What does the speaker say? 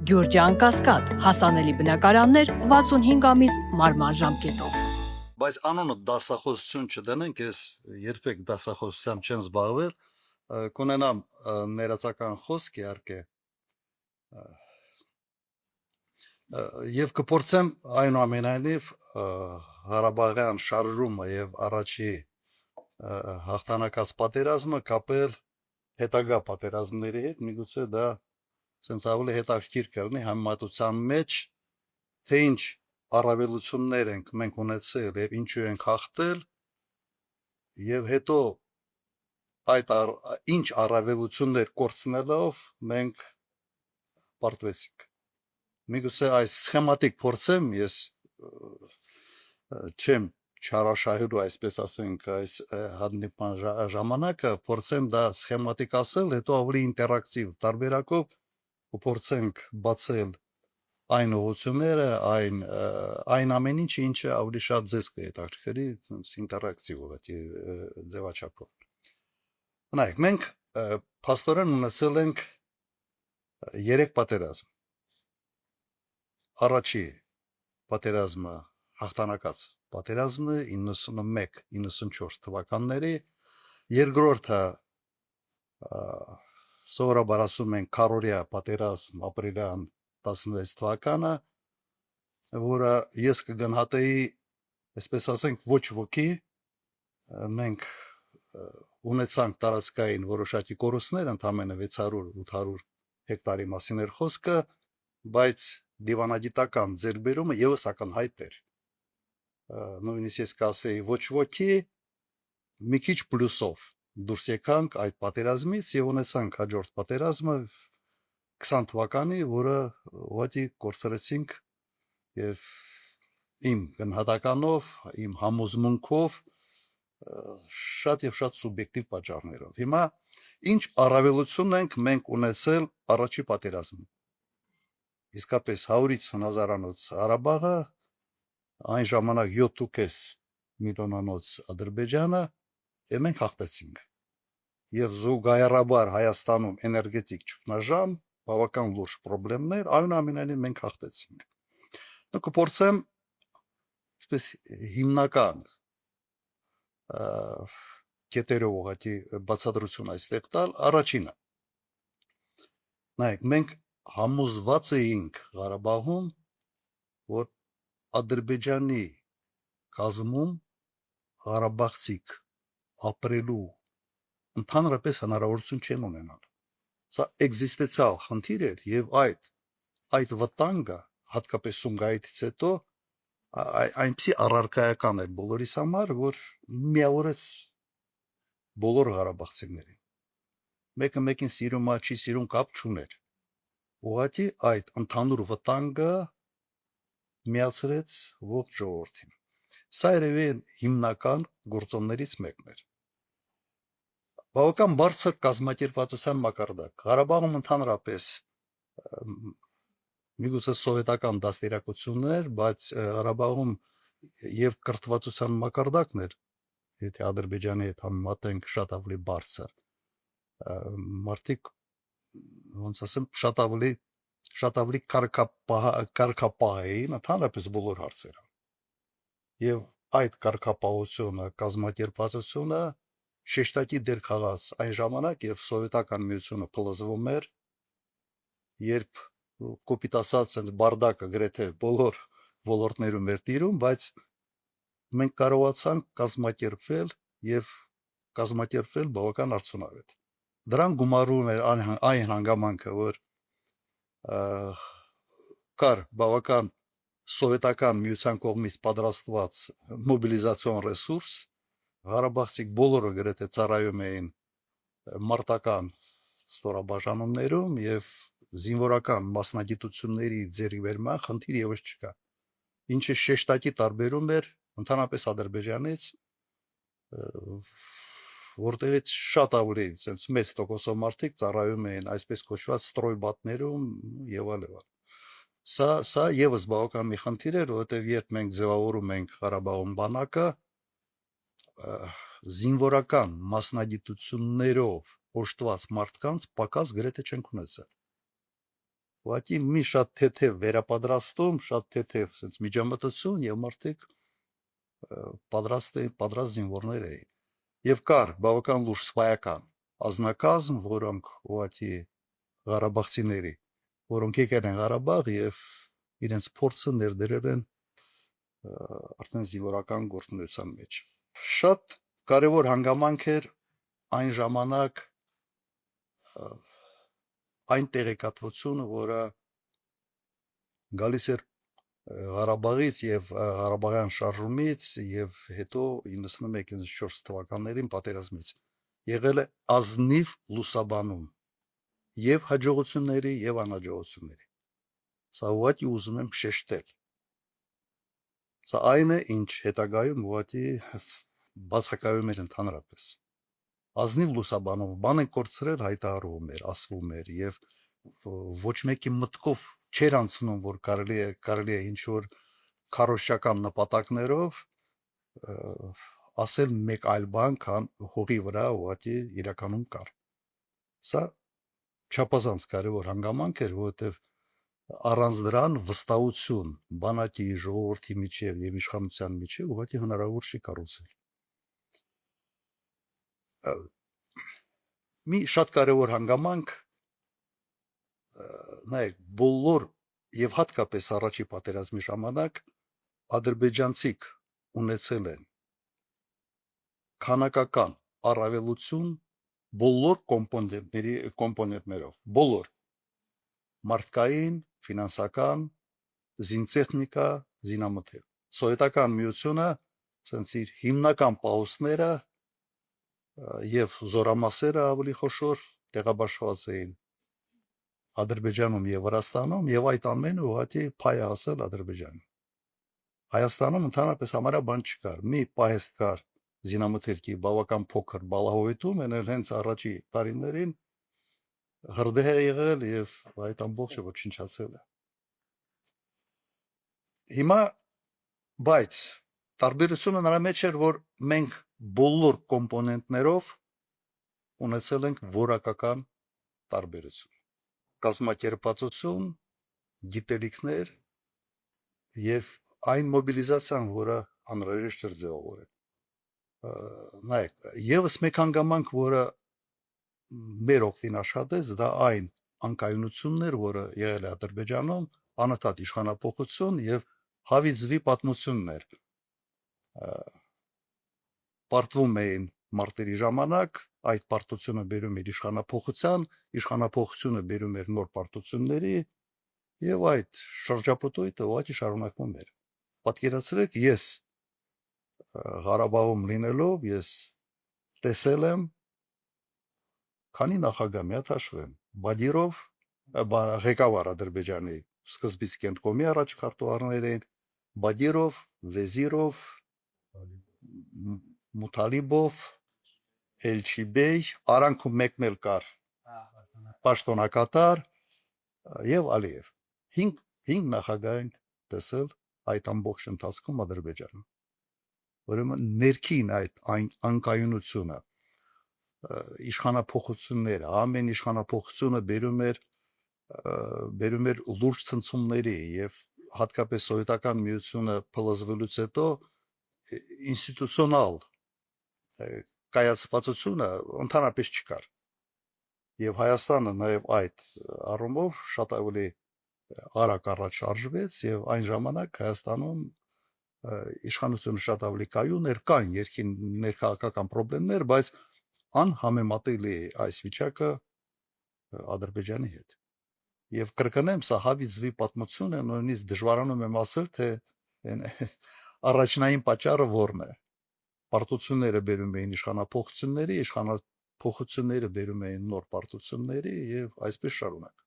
Գյուրջան Կասկադ, հասանելի բնակարաններ 65 ամիս մարման ժամկետով։ Բայց անոնը դասախոսություն չդնենք, ես երբեք դասախոսությամբ չեմ զբաղվել, կունենամ ներածական խոսք իհարկե, եւ կփորձեմ այնուամենայնիվ Ղարաբաղյան շարժումը եւ առաջի հաղթանակած պատերազմը կապել հետագա պատերազմների հետ, միգուցե դա sense ավելի հետաքրքիր կլինի համեմատության մեջ, թե ինչ առավելություններ ենք մենք ունեցել եւ ինչու ենք հաղթել, եւ հետո այդ ինչ առավելություններ կորցնելով մենք պարտվեցինք։ Միգուցե այս սխեմատիկ փորձեմ, ես չեմ չարաշահելու, այսպես ասենք, այս հանդիպման ժամանակը փորձեմ դա սխեմատիկ ասել, հետո ավելի ինտերակտիվ տարբերակով կփորձենք բացել այն ուղղությունները, այն ամեն ինչը ավելի շատ ձեզ կհետաքրքրի, ինտերակտիվ ուղղակի ձևաչափով։ Նայեք, մենք փաստորեն ունեցել ենք 3 պատերազմ։ Առաջի պատերազմը հաղթանակած պատերազմն է 91-94 թվականների, երկրորդը սովորաբար ասում են քարորիա պատերազմ ապրիլյան 16 թվականը, որը ես կգնահատեի, այսպես ասենք, ոչ ոքի, մենք ունեցանք տարածքային որոշակի կորուստներ, ընդամենը 600-800 հեկտարի մասին էր խոսքը, բայց դիվանագիտական ձեռքբերումը եւս ակնհայտ էր։ Նույնիսկ ես կասեի ոչ ոքի, մի քիչ պլյուսով դուրս եկանք այդ պատերազմից եւ ունեցանք հաջորդ պատերազմը 20 թվականի, որը ուղղակի կորցրեցինք եւ իմ գնահատականով, իմ համոզմունքով շատ եւ շատ սուբյեկտիվ պատճառներով։ Հիմա ինչ առավելություն ենք մենք ունեցել առաջի պատերազմում։ Իսկապես 150,000-անոց Ղարաբաղը, այն ժամանակ 7.5 միլիոնանոց Ադրբեջանը, եւ մենք հաղթեցինք։ Եվ զուգահեռաբար Հայաստանում էներգետիկ ճգնաժամ, բավական լուրջ խնդիրներ, այնուամենայնիվ մենք հաղթեցինք։ Դու կփորձեմ այսպես հիմնական կետերով ուղղակի բացատրություն այստեղ տալ։ Առաջինը, նայեք, մենք համոզված էինք Ղարաբաղում, որ Ադրբեջանի կազմում Ղարաբաղցիք ապրելու ընդհանրապես հնարավորություն չեն ունենալ։ Սա էկզիստենցիալ խնդիր էր եւ այդ վտանգը հատկապես Սումգայիթից հետո այնպեսի առարկայական էր բոլորիս համար, որ միավորեց բոլոր ղարաբաղցիներին։ Մեկը մեկին սիրում է, չի սիրում կապ չուներ։ Ուղղակի այդ ընդհանուր վտանգը միացրեց ողջ ժողովրդին։ Սա երևի հիմնական գործոններից մեկն էր։ Բավական բարձր կազմակերպվածության մակարդակ։ Ղարաբաղում ընդհանրապես միգուցե սովետական դաստիարակություններ, բայց Ղարաբաղում եւ կրթվածության մակարդակն էր, եթե Ադրբեջանի հետ համեմատենք, շատ ավելի բարձր։ Մարդիկ, ոնց ասեմ, շատ ավելի կարգապահ էին ընդհանրապես բոլոր հարցերը։ Եվ այդ կարգապահությունը, կազմակերպվածությունը շեշտակի դեր խաղաց այն ժամանակ, երբ սովետական միությունը փլզվում էր, երբ կոպիտ ասած բարդակը գրեթե բոլոր ոլորտներում էր տիրում, բայց մենք կարողացանք կազմակերպվել եւ կազմակերպվել բավական արդյունավետ։ Դրան գումարում էր այն հանգամանքը, որ կար բավական սովետական միության կողմից պատրաստված մոբիլիզացիոն ռեսուրս, Ղարաբաղցիք բոլորը գրեթե ծառայում էին մարտական ստորաբաժանումներում եւ զինվորական մասնագիտությունների ձեռքբերման խնդիր եւս չկա։ Ինչը շեշտակի տարբերում էր ընդհանրապես Ադրբեջանից, որտեղից շատ ավելի մեծ տոկոսով մարդիկ ծառայում էին այսպես կոչված ստրոյբատներում եւ այլն։ Սա եւս բավական մի խնդիր էր, որովհետեւ երբ մենք ձևավորում ենք Ղարաբաղում բանակը, զինվորական մասնագիտություններով օժտված մարդկանց պակաս գրեթե չենք ունեցել։ ուղղակի մի շատ թեթև վերապատրաստում, շատ թեթև sense միջամտություն եւ մարդիկ պատրաստ զինվորներ էին։ Եվ կար բավական լուրջ սպայական ազնագազմ, որոնք ուղղակի Ղարաբաղցիների, որոնք եկել են Ղարաբաղ եւ իրենց փորձը ներդրել են արդեն զինվորական գործունեության մեջ։ Շատ կարևոր հանգամանք էր այն ժամանակ այն տեղեկատվությունը, որը գալիս էր Ղարաբաղից եւ Ղարաբաղյան շարժումից եւ հետո 91-94 թվականներին պատերազմից եղել է ազնիվ լուսաբանում եւ հաջողությունների եւ անհաջողությունների։ Սա ուղղակի ուզում եմ շեշտել։ Սա այն է, ինչ հետագայում ուղղակի բացակայում էր ընդհանրապես։ Ազնիվ լուսաբանում, բան են կորցրել, հայտարարում էր, ասվում էր եւ ոչ մեկի մտքով չէր անցնում, որ կարելի է ինչ որ քարոզչական նպատակներով ասել մեկ այլ բան, քան հողի վրա ուղղակի իրականում կար։ Սա չափազանց կարևոր հանգամանք էր, որովհետեւ առանց դրան վստահություն բանակի, ժողովրդի միջև եւ իշխանության միջև ուղղակի հնարավոր չի կառուցել։ Մի շատ կարևոր հանգամանք նայեք, բոլոր եւ հատկապես առաջի պատերազմի ժամանակ ադրբեջանցիք ունեցել են քանակական առավելություն բոլոր կոմպոնենտներով, բոլոր մարդկային, ֆինանսական, զինտեխնիկա, զինամթերք։ Սովետական միությունը ցենց իր հիմնական պահոստները եւ զորամասերը ավելի խոշոր տեղաբաշխված էին Ադրբեջանում եւ Վրաստանում եւ այդ ամենը ուղղակի փայ հասել Ադրբեջանին։ Հայաստանում ընդհանրապես համարյա բան չկար։ Մի պահեստ կար զինամթերքի բավական փոքր բալահովետում, այն հենց առաջի տարիներին հրդեհ է եղել եւ այդ ամբողջը ոչնչացել է։ Հիմա բայց տարբերությունը նրա մեջ էր, որ մենք բոլոր կոմպոնենտներով ունեցել ենք որակական տարբերություն, կազմակերպվածություն, գիտելիքներ եւ այն մոբիլիզացիան, որը անհրաժեշտ էր ձևավորել։ Նայեք, եւս մեկ հանգամանք, որը մեր օգտին աշխատեց, դա այն անկայունությունն էր, որը եղել է Ադրբեջանում, անընդհատ իշխանապողություն եւ հավիձվի պատմություններ պարտվում էին մարտերի ժամանակ, այդ պարտությունը բերում էր իշխանապողությունը բերում էր նոր պարտությունների եւ այդ շրջապտույտը ուղղակի շարունակվում էր։ Պատկերացրեք, ես Ղարաբաղում լինելով ես տեսել եմ քանի նախագահ մի հատ հաշվեմ Բադիրով, ղեկավար Ադրբեջանի սկզբից Կենտկոմի առաջխարտուարներ էին, Բադիրով, Վեզիրով, Մութալիբով, Էլչիբեյ, արանքում մեկն էլ կար պաշտոնակատար եւ Ալիև։ 5 նախագահ ենք տեսել այդ ամբողջ ընթացքում Ադրբեջանում։ Ուրեմն ներքին այդ անկայունությունը, իշխանապողությունները, ամեն իշխանապողությունը բերում էր լուրջ ցնցումների եւ հատկապես սովետական միությունը փլզվելուց հետո ինստիտուցիոնալ կայացվածությունը ընդհանրապես չկար։ Եվ Հայաստանը նաև այդ առումով շատ ավելի արագ առաջ շարժվեց եւ այն ժամանակ Հայաստանում իշխանությունը շատ ավելի կայուն էր, կան ներքաղաքական խնդիրներ, բայց անհամեմատելի է այս վիճակը Ադրբեջանի հետ։ Եվ կրկնեմ, սա հավիձվի պատմություն է, նույնիսկ դժվարանում եմ ասել, թե առաջնային պատճառը որն է։ Պարտությունները բերում էին իշխանապողությունների, իշխանապողությունները բերում էին նոր պարտությունների եւ այսպես շարունակ։